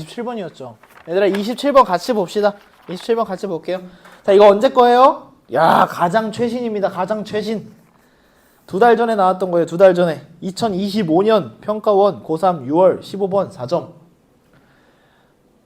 27번이었죠. 얘들아 27번 같이 봅시다. 27번 같이 볼게요. 자, 이거 언제 거예요? 야, 가장 최신입니다. 가장 최신. 2달 전에 나왔던 거예요. 2달 전에. 2025년 평가원 고3 6월 15번 4점.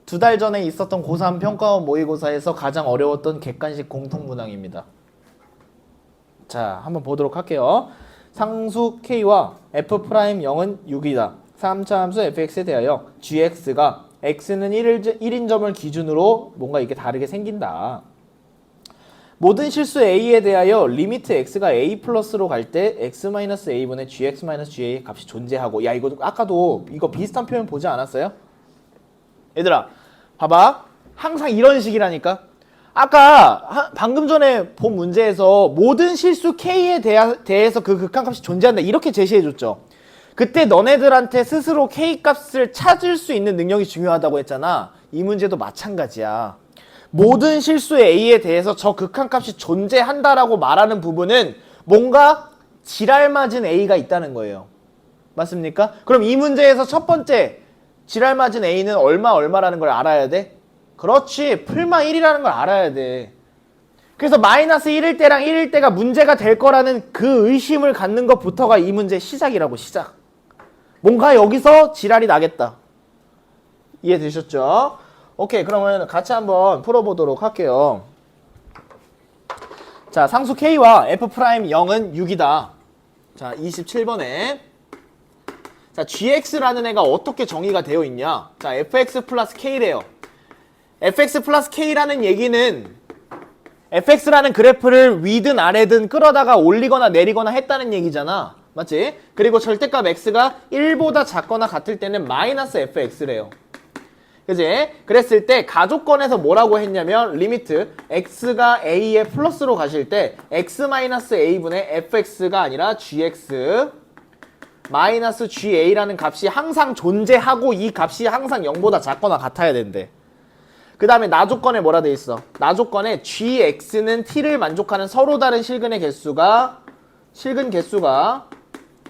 2달 전에 있었던 고3 평가원 모의고사에서 가장 어려웠던 객관식 공통문항입니다. 자, 한번 보도록 할게요. 상수 K와 F'0은 6이다. 3차 함수 fx에 대하여 gx가 x는 1인 점을 기준으로 뭔가 이게 다르게 생긴다. 모든 실수 a에 대하여 리미트 x가 a 플러스로 갈 때 x-a분의 gx-ga 값이 존재하고. 야, 이거 아까도 이거 비슷한 표현 보지 않았어요? 얘들아 봐봐, 항상 이런 식이라니까. 아까 방금 전에 본 문제에서 모든 실수 k에 대해서 그 극한값이 존재한다 이렇게 제시해줬죠. 그때 너네들한테 스스로 k값을 찾을 수 있는 능력이 중요하다고 했잖아. 이 문제도 마찬가지야. 모든 실수 a에 대해서 저 극한값이 존재한다라고 말하는 부분은 뭔가 지랄맞은 a가 있다는 거예요. 맞습니까? 그럼 이 문제에서 첫 번째 지랄맞은 a는 얼마라는 걸 알아야 돼? 그렇지, 풀마 1이라는 걸 알아야 돼. 그래서 마이너스 1일 때랑 1일 때가 문제가 될 거라는 그 의심을 갖는 것부터가 이 문제의 시작이라고. 시작. 뭔가 여기서 지랄이 나겠다. 이해되셨죠? 오케이, 그러면 같이 한번 풀어보도록 할게요. 자, 상수 K와 F'0은 6이다. 자, 27번에 자, GX라는 애가 어떻게 정의가 되어 있냐? 자, FX 플러스 K래요. FX 플러스 K라는 얘기는 fx라는 그래프를 위든 아래든 끌어다가 올리거나 내리거나 했다는 얘기잖아. 맞지? 그리고 절대값 x가 1보다 작거나 같을 때는 마이너스 fx래요. 그지? 그랬을 때 가족권에서 뭐라고 했냐면 리미트 x가 a의 플러스로 가실 때 x-a분의 fx가 아니라 gx 마이너스 ga라는 값이 항상 존재하고 이 값이 항상 0보다 작거나 같아야 된대. 그 다음에 나조건에 뭐라 돼 있어? 나조건에 gx는 t를 만족하는 서로 다른 실근 개수가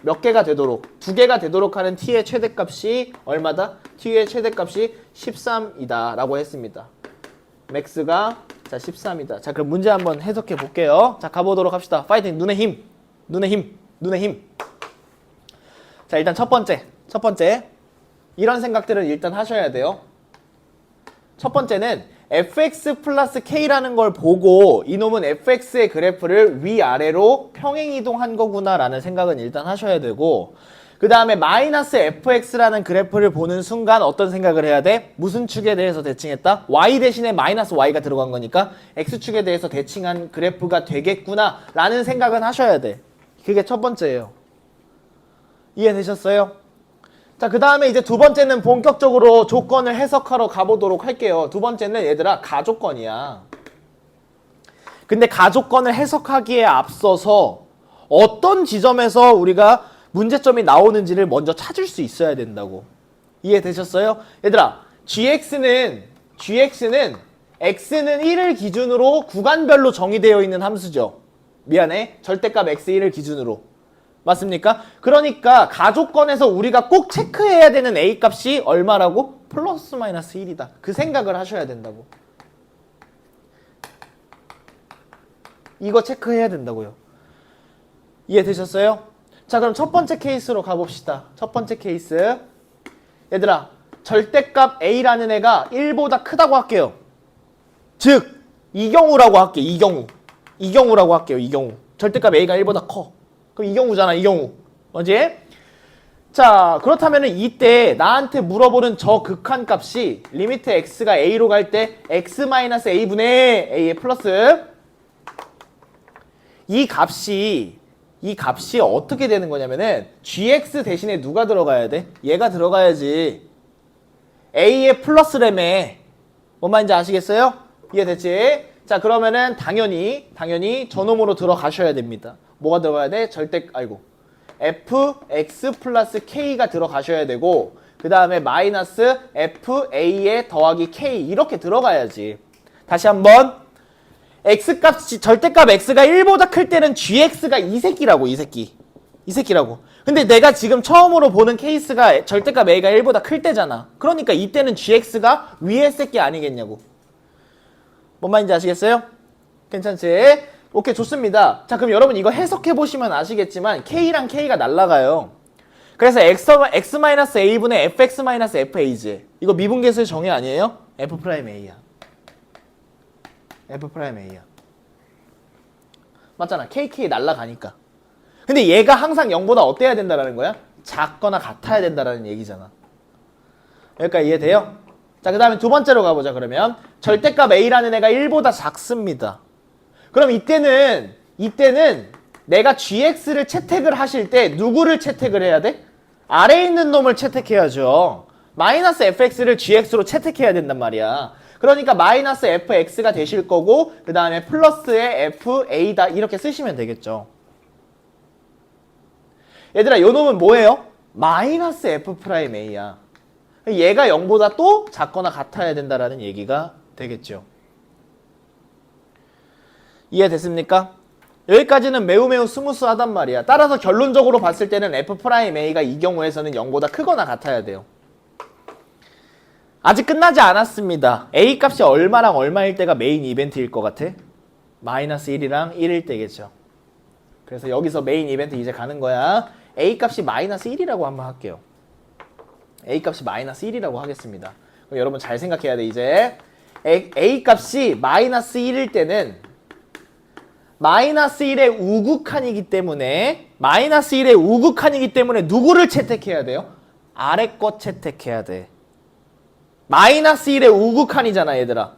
몇 개가 되도록 2개가 되도록 하는 t의 최대값이 얼마다? t의 최대값이 13이다 라고 했습니다. max가 자 13이다. 자, 그럼 문제 한번 해석해 볼게요. 자, 가보도록 합시다. 파이팅. 눈에 힘. 눈에 힘. 눈에 힘. 자, 일단 첫 번째 이런 생각들을 일단 하셔야 돼요. 첫 번째는 fx 플러스 k라는 걸 보고 이놈은 fx의 그래프를 위아래로 평행이동한 거구나 라는 생각은 일단 하셔야 되고, 그 다음에 마이너스 fx라는 그래프를 보는 순간 어떤 생각을 해야 돼? 무슨 축에 대해서 대칭했다? y 대신에 마이너스 y가 들어간 거니까 x축에 대해서 대칭한 그래프가 되겠구나 라는 생각은 하셔야 돼. 그게 첫 번째예요. 이해되셨어요? 자, 그 다음에 이제 두 번째는 본격적으로 조건을 해석하러 가보도록 할게요. 두 번째는 얘들아 가조건이야. 근데 가조건을 해석하기에 앞서서 어떤 지점에서 우리가 문제점이 나오는지를 먼저 찾을 수 있어야 된다고. 이해되셨어요? 얘들아 gx는 x는 1을 기준으로 구간별로 정의되어 있는 함수죠. 미안해, 절대값 x1을 기준으로. 맞습니까? 그러니까 가조건에서 우리가 꼭 체크해야 되는 a값이 얼마라고? 플러스 마이너스 1이다. 그 생각을 하셔야 된다고. 이거 체크해야 된다고요. 이해되셨어요? 자, 그럼 첫 번째 케이스로 가봅시다. 첫 번째 케이스. 얘들아 절대값 a라는 애가 1보다 크다고 할게요. 즉 이 경우라고 할게요. 이 경우라고 할게요. 이 경우 절대값 a가 1보다 커. 그럼 이 경우잖아, 이 경우. 뭐지? 자, 그렇다면 이때 나한테 물어보는 저 극한값이 리미트 x가 a로 갈 때 x-a분의 a의 플러스 이 값이 어떻게 되는 거냐면은 gx 대신에 누가 들어가야 돼? 얘가 들어가야지. a의 플러스래매. 뭔 말인지 아시겠어요? 이해됐지? 자, 그러면은 당연히 저놈으로 들어가셔야 됩니다. 뭐가 들어가야 돼? fx 플러스 k가 들어가셔야 되고, 그 다음에 마이너스 fa에 더하기 k 이렇게 들어가야지. 다시 한번 x값이 절대값 x가 1보다 클 때는 gx가 이 새끼라고. 이 새끼 이 새끼라고. 근데 내가 지금 처음으로 보는 케이스가 절대값 a가 1보다 클 때잖아. 그러니까 이때는 gx가 위에 새끼 아니겠냐고. 뭔 말인지 아시겠어요? 괜찮지? 오케이, 좋습니다. 자, 그럼 여러분 이거 해석해보시면 아시겠지만 k랑 k가 날라가요. 그래서 x-a분의 fx-fa지. 이거 미분계수의 정의 아니에요? f'a야. f'a야. 맞잖아. kk 날라가니까. 근데 얘가 항상 0보다 어때야 된다라는 거야? 작거나 같아야 된다라는 얘기잖아. 여기까지 이해돼요? 자, 그 다음에 두 번째로 가보자. 그러면 절대값 a라는 애가 1보다 작습니다. 그럼 이때는 내가 gx를 채택을 하실 때 누구를 채택을 해야 돼? 아래에 있는 놈을 채택해야죠. 마이너스 fx를 gx로 채택해야 된단 말이야. 그러니까 마이너스 fx가 되실 거고 그 다음에 플러스의 fa다 이렇게 쓰시면 되겠죠. 얘들아, 요 놈은 뭐예요? 마이너스 f'a야. 얘가 0보다 또 작거나 같아야 된다라는 얘기가 되겠죠. 이해됐습니까? 여기까지는 매우 스무스하단 말이야. 따라서 결론적으로 봤을 때는 f'a가 이 경우에서는 0보다 크거나 같아야 돼요. 아직 끝나지 않았습니다. a 값이 얼마랑 얼마일 때가 메인 이벤트일 것 같아? 마이너스 1이랑 1일 때겠죠. 그래서 여기서 메인 이벤트 이제 가는 거야. a 값이 마이너스 1이라고 한번 할게요. a 값이 마이너스 1이라고 하겠습니다. 그럼 여러분 잘 생각해야 돼. 이제 a 값이 마이너스 1일 때는 마이너스 1의 우극한이기 때문에 누구를 채택해야 돼요? 아래 거 채택해야 돼. 마이너스 1의 우극한이잖아, 얘들아.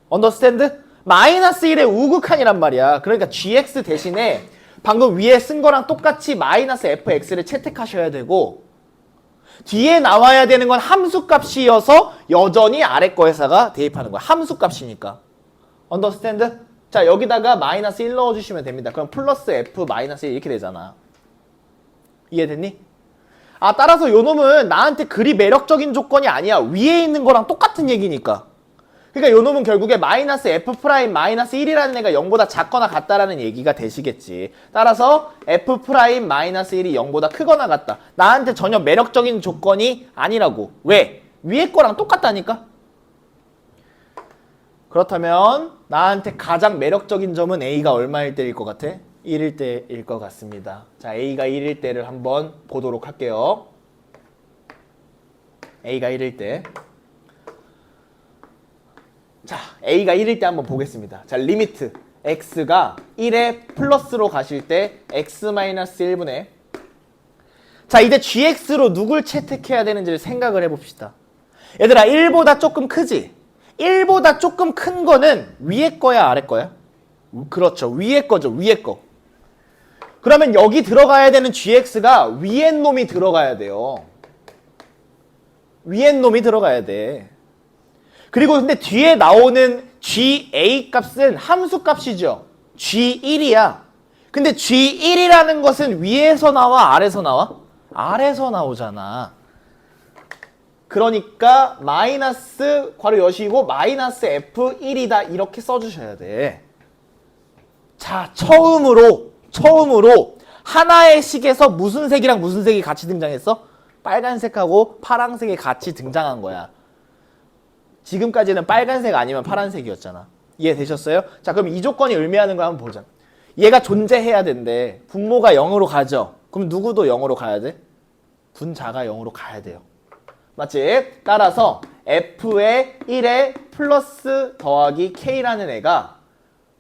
언더스탠드? 마이너스 1의 우극한이란 말이야. 그러니까 gx 대신에 방금 위에 쓴 거랑 똑같이 마이너스 fx를 채택하셔야 되고 뒤에 나와야 되는 건 함수값이어서 여전히 아래 거 회사가 대입하는 거야. 함수값이니까. 언더스탠드? 자, 여기다가 마이너스 1 넣어주시면 됩니다. 그럼 플러스 f 마이너스 1 이렇게 되잖아. 이해됐니? 아, 따라서 요 놈은 나한테 그리 매력적인 조건이 아니야. 위에 있는 거랑 똑같은 얘기니까. 그러니까 요 놈은 결국에 마이너스 f 프라임 마이너스 1이라는 애가 0보다 작거나 같다라는 얘기가 되시겠지. 따라서 f 프라임 마이너스 1이 0보다 크거나 같다. 나한테 전혀 매력적인 조건이 아니라고. 왜? 위에 거랑 똑같다니까? 그렇다면 나한테 가장 매력적인 점은 a가 얼마일 때일 것 같아? 1일 때일 것 같습니다. 자, a가 1일 때를 한번 보도록 할게요. a가 1일 때. 자, a가 1일 때 한번 보겠습니다. 자, 리미트 x가 1에 플러스로 가실 때 x-1분의 자, 이제 gx로 누굴 채택해야 되는지를 생각을 해봅시다. 얘들아, 1보다 조금 크지? 1보다 조금 큰 거는 위에 거야, 아래 거야? 그렇죠. 위에 거죠, 위에 거. 그러면 여기 들어가야 되는 gx가 위에 놈이 들어가야 돼요. 위에 놈이 들어가야 돼. 그리고 근데 뒤에 나오는 ga 값은 함수 값이죠. g1이야. 근데 g1이라는 것은 위에서 나와, 아래서 나와? 아래서 나오잖아. 그러니까 마이너스 괄호 여시고 마이너스 f1이다 이렇게 써주셔야 돼. 자, 처음으로 하나의 식에서 무슨 색이랑 무슨 색이 같이 등장했어? 빨간색하고 파란색이 같이 등장한 거야. 지금까지는 빨간색 아니면 파란색이었잖아. 이해되셨어요? 자, 그럼 이 조건이 의미하는 거 한번 보자. 얘가 존재해야 된대. 분모가 0으로 가죠. 그럼 누구도 0으로 가야 돼? 분자가 0으로 가야 돼요. 맞지? 따라서 f의 1에 플러스 더하기 k라는 애가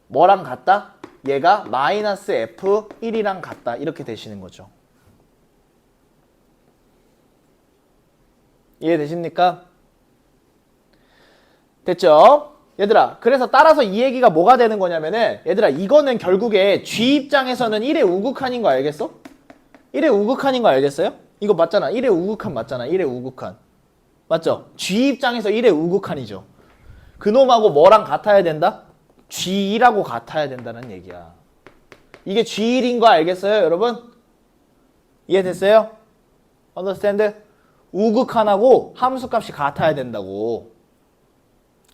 뭐랑 같다? 얘가 마이너스 f1이랑 같다. 이렇게 되시는 거죠. 이해되십니까? 됐죠? 얘들아, 그래서 따라서 이 얘기가 뭐가 되는 거냐면은 얘들아, 이거는 결국에 G 입장에서는 1의 우극한인 거 알겠어? 1의 우극한인 거 알겠어요? 이거 맞잖아. 1의 우극한 맞잖아. 1의 우극한. 맞죠? G 입장에서 1의 우극한이죠. 그놈하고 뭐랑 같아야 된다? G1하고 같아야 된다는 얘기야. 이게 G1인 거 알겠어요, 여러분? 이해됐어요? understand? 우극한하고 함수값이 같아야 된다고.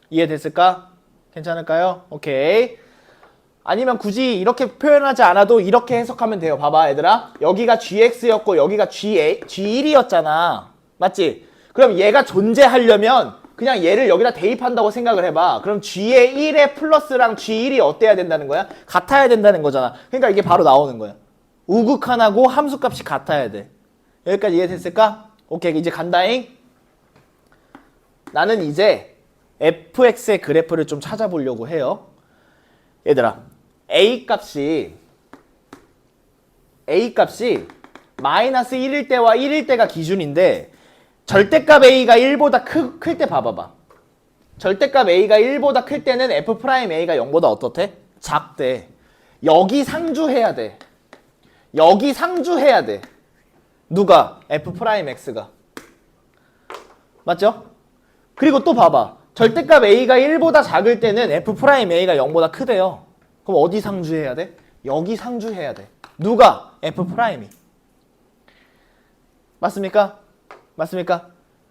이해됐을까? 괜찮을까요? 오케이. 아니면 굳이 이렇게 표현하지 않아도 이렇게 해석하면 돼요. 봐봐 얘들아. 여기가 gx였고 여기가 g1이었잖아. 맞지? 그럼 얘가 존재하려면 그냥 얘를 여기다 대입한다고 생각을 해봐. 그럼 g의 1의 플러스랑 g1이 어때야 된다는 거야? 같아야 된다는 거잖아. 그러니까 이게 바로 나오는 거야. 우극한하고 함수값이 같아야 돼. 여기까지 이해됐을까? 오케이, 이제 간다잉. 나는 이제 fx의 그래프를 좀 찾아보려고 해요. 얘들아, a값이 마이너스 1일 때와 1일 때가 기준인데 절대값 a가 1보다 클 때 봐봐봐. 절대값 a가 1보다 클 때는 f'a가 0보다 어떻대? 작대. 여기 상주해야 돼. 여기 상주해야 돼. 누가? f'x가. 맞죠? 그리고 또 봐봐. 절대값 a가 1보다 작을 때는 f'a가 0보다 크대요. 그럼 어디 상주해야 돼? 여기 상주해야 돼. 누가? f'이. 맞습니까? 맞습니까?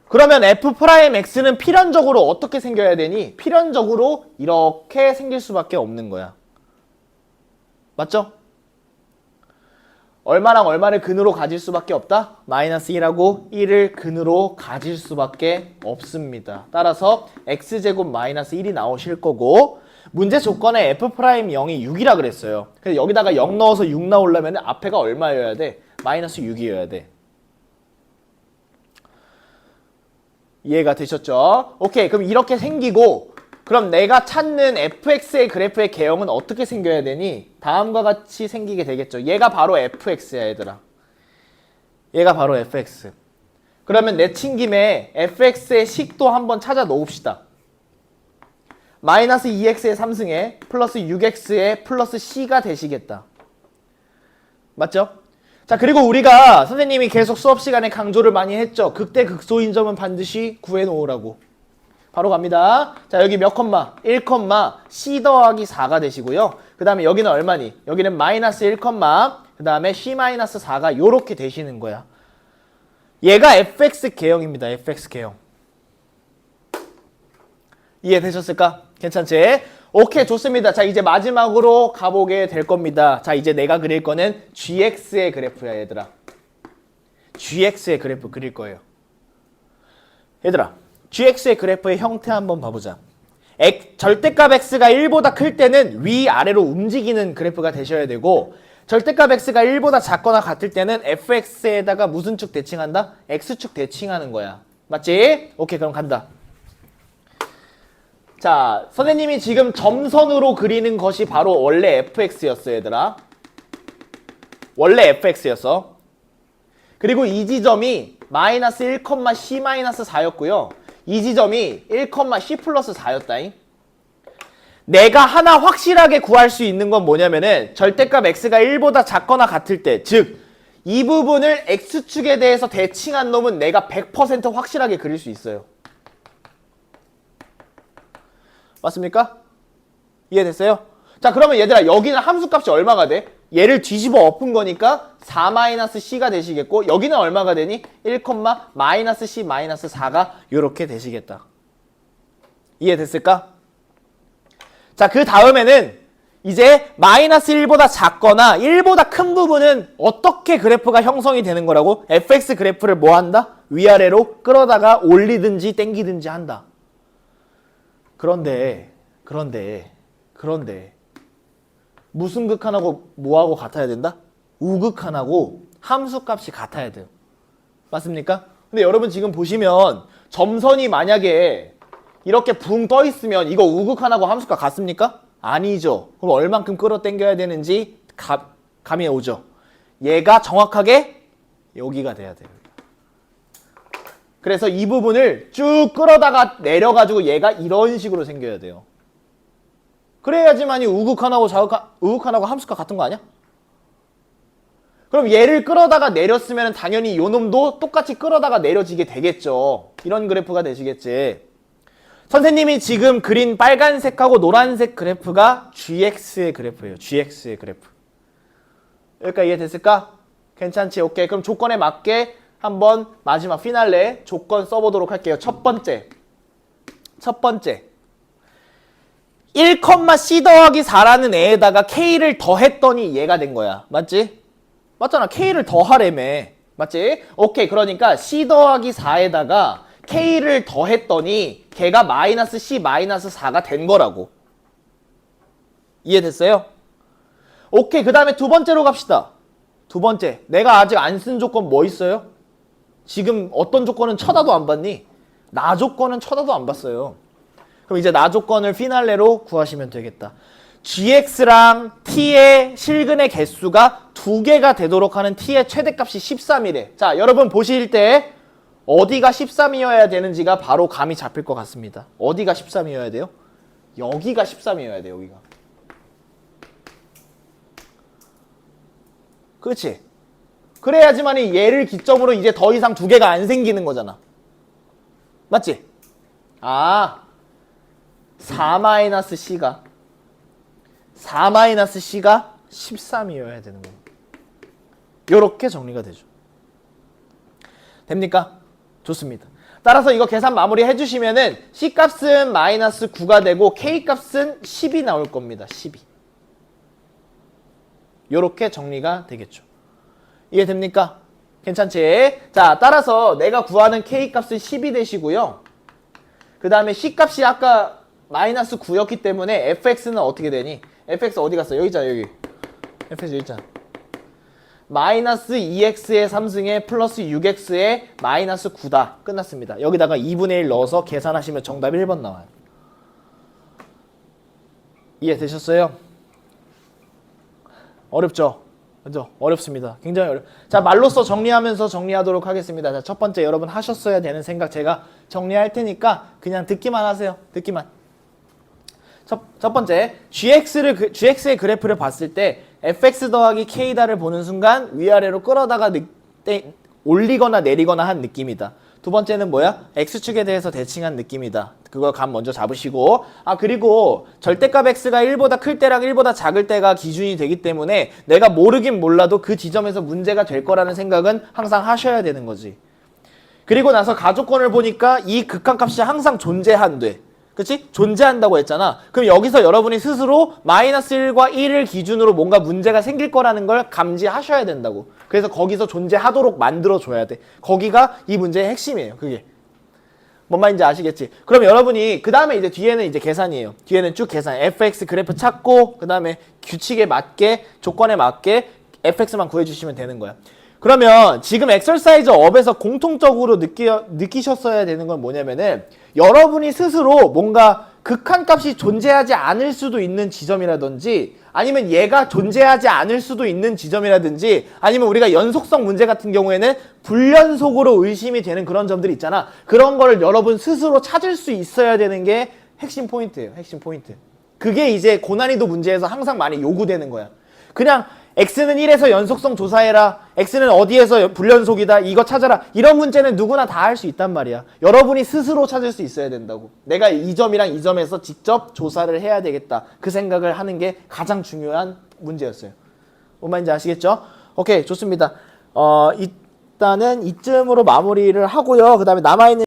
그러면 f'x는 필연적으로 어떻게 생겨야 되니? 필연적으로 이렇게 생길 수밖에 없는 거야. 맞죠? 얼마랑 얼마를 근으로 가질 수밖에 없다? 마이너스 1하고 1을 근으로 가질 수밖에 없습니다. 따라서 x제곱 마이너스 1이 나오실 거고 문제 조건에 f'0이 6이라 그랬어요. 그래서 여기다가 0 넣어서 6 나오려면 앞에가 얼마여야 돼? 마이너스 6이어야 돼. 이해가 되셨죠? 오케이, 그럼 이렇게 생기고 그럼 내가 찾는 fx의 그래프의 개형은 어떻게 생겨야 되니? 다음과 같이 생기게 되겠죠. 얘가 바로 fx야 얘들아. 얘가 바로 fx. 그러면 내친 김에 fx의 식도 한번 찾아 놓읍시다. 마이너스 2x의 3승에 플러스 6x의 플러스 c가 되시겠다. 맞죠? 자, 그리고 우리가 선생님이 계속 수업 시간에 강조를 많이 했죠. 극대극소인 점은 반드시 구해놓으라고. 바로 갑니다. 자, 여기 몇 컴마? 1 컴마 c 더하기 4가 되시고요. 그 다음에 여기는 얼마니? 여기는 마이너스 1 컴마 그 다음에 c 마이너스 4가 요렇게 되시는 거야. 얘가 fx 개형입니다. fx 개형. 이해되셨을까? 괜찮지? 오케이, 좋습니다. 자, 이제 마지막으로 가보게 될 겁니다. 자, 이제 내가 그릴 거는 gx의 그래프야 얘들아. gx의 그래프 그릴 거예요. 얘들아, gx의 그래프의 형태 한번 봐보자. 절대값 x가 1보다 클 때는 위아래로 움직이는 그래프가 되셔야 되고 절대값 x가 1보다 작거나 같을 때는 fx에다가 무슨 축 대칭한다? x축 대칭하는 거야. 맞지? 오케이, 그럼 간다. 자, 선생님이 지금 점선으로 그리는 것이 바로 원래 fx였어 얘들아. 원래 fx였어. 그리고 이 지점이 마이너스 1, c 마이너스 4였고요. 이 지점이 1, c 플러스 4였다잉. 내가 하나 확실하게 구할 수 있는 건 뭐냐면은 절대값 x가 1보다 작거나 같을 때, 즉 이 부분을 x축에 대해서 대칭한 놈은 내가 100% 확실하게 그릴 수 있어요. 맞습니까? 이해됐어요? 자, 그러면 얘들아 여기는 함수값이 얼마가 돼? 얘를 뒤집어 엎은 거니까 4-c가 되시겠고 여기는 얼마가 되니? 1, 마이너스 c 마이너스 4가 이렇게 되시겠다. 이해됐을까? 자, 그 다음에는 이제 마이너스 1보다 작거나 1보다 큰 부분은 어떻게 그래프가 형성이 되는 거라고? fx 그래프를 뭐 한다? 위아래로 끌어다가 올리든지 당기든지 한다. 그런데 무슨 극한하고 뭐하고 같아야 된다? 우극한하고 함수값이 같아야 돼요. 맞습니까? 근데 여러분 지금 보시면 점선이 만약에 이렇게 붕 떠 있으면 이거 우극한하고 함수값 같습니까? 아니죠. 그럼 얼만큼 끌어당겨야 되는지 감이 오죠. 얘가 정확하게 여기가 돼야 돼요. 그래서 이 부분을 쭉 끌어다가 내려가지고 얘가 이런 식으로 생겨야 돼요. 그래야지만이 우극한하고 함수값 같은 거 아니야? 그럼 얘를 끌어다가 내렸으면 당연히 요 놈도 똑같이 끌어다가 내려지게 되겠죠. 이런 그래프가 되시겠지. 선생님이 지금 그린 빨간색하고 노란색 그래프가 gx의 그래프예요. gx의 그래프. 여기까지 이해됐을까? 괜찮지? 오케이. 그럼 조건에 맞게 한번 마지막 피날레 조건 써보도록 할게요. 첫 번째. 1,c 더하기 4라는 애에다가 k를 더했더니 얘가 된 거야. 맞지? 맞잖아. k를 더하래며. 맞지? 오케이. 그러니까 c 더하기 4에다가 k를 더했더니 걔가 마이너스 c 마이너스 4가 된 거라고. 이해됐어요? 오케이. 그 다음에 두 번째로 갑시다. 두 번째. 내가 아직 안 쓴 조건 뭐 있어요? 지금 어떤 조건은 쳐다도 안 봤니? 나 조건은 쳐다도 안 봤어요. 그럼 이제 나 조건을 피날레로 구하시면 되겠다. gx랑 t의 실근의 개수가 2개가 되도록 하는 t의 최대값이 13이래. 자, 여러분 보실 때 어디가 13이어야 되는지가 바로 감이 잡힐 것 같습니다. 어디가 13이어야 돼요? 여기가 13이어야 돼, 여기가. 그렇지? 그래야지만이 얘를 기점으로 이제 더 이상 2개가 안 생기는 거잖아. 맞지? 아, 4-c가 4-c가 13이어야 되는 거예요. 요렇게 정리가 되죠. 됩니까? 좋습니다. 따라서 이거 계산 마무리 해주시면은 C값은 마이너스 9가 되고 K값은 10이 나올 겁니다. 12. 요렇게 정리가 되겠죠. 이해됩니까? 괜찮지? 자, 따라서 내가 구하는 K값은 10이 되시고요. 그 다음에 C값이 아까 마이너스 9였기 때문에 fx는 어떻게 되니? fx 어디 갔어? 여기 있잖아, 여기. fx 여기 있잖아. 마이너스 2x의 3승에 플러스 6x의 마이너스 9다. 끝났습니다. 여기다가 2분의 1 넣어서 계산하시면 정답 1번 나와요. 이해되셨어요? 어렵죠? 그죠? 어렵습니다. 굉장히 어렵. 자, 말로써 정리하면서 정리하도록 하겠습니다. 자, 첫 번째 여러분 하셨어야 되는 생각 제가 정리할 테니까 그냥 듣기만 하세요. 듣기만. 첫 번째, gx의 그래프를 봤을 때 fx 더하기 k다를 보는 순간 위아래로 끌어다가 올리거나 내리거나 한 느낌이다. 두 번째는 뭐야? x축에 대해서 대칭한 느낌이다. 그거 감 먼저 잡으시고, 아, 그리고 절대값 x가 1보다 클 때랑 1보다 작을 때가 기준이 되기 때문에 내가 모르긴 몰라도 그 지점에서 문제가 될 거라는 생각은 항상 하셔야 되는 거지. 그리고 나서 가조건을 보니까 이 극한값이 항상 존재한대. 그치? 존재한다고 했잖아. 그럼 여기서 여러분이 스스로 마이너스 1과 1을 기준으로 뭔가 문제가 생길 거라는 걸 감지하셔야 된다고. 그래서 거기서 존재하도록 만들어줘야 돼. 거기가 이 문제의 핵심이에요. 그게. 뭔 말인지 아시겠지? 그럼 여러분이 그 다음에 이제 뒤에는 이제 계산이에요. 뒤에는 쭉 계산. fx 그래프 찾고 그 다음에 규칙에 맞게 조건에 맞게 fx만 구해주시면 되는 거야. 그러면 지금 엑설사이즈 업에서 공통적으로 느끼셨어야 되는 건 뭐냐면은 여러분이 스스로 뭔가 극한값이 존재하지 않을 수도 있는 지점이라든지 아니면 얘가 존재하지 않을 수도 있는 지점이라든지 아니면 우리가 연속성 문제 같은 경우에는 불연속으로 의심이 되는 그런 점들이 있잖아. 그런 거를 여러분 스스로 찾을 수 있어야 되는 게 핵심 포인트예요. 핵심 포인트. 그게 이제 고난이도 문제에서 항상 많이 요구되는 거야. 그냥 x는 1에서 연속성 조사해라. x는 어디에서 불연속이다. 이거 찾아라. 이런 문제는 누구나 다 할 수 있단 말이야. 여러분이 스스로 찾을 수 있어야 된다고. 내가 이 점이랑 이 점에서 직접 조사를 해야 되겠다. 그 생각을 하는 게 가장 중요한 문제였어요. 뭔 말인지 아시겠죠? 오케이, 좋습니다. 일단은 이쯤으로 마무리를 하고요. 그 다음에 남아있는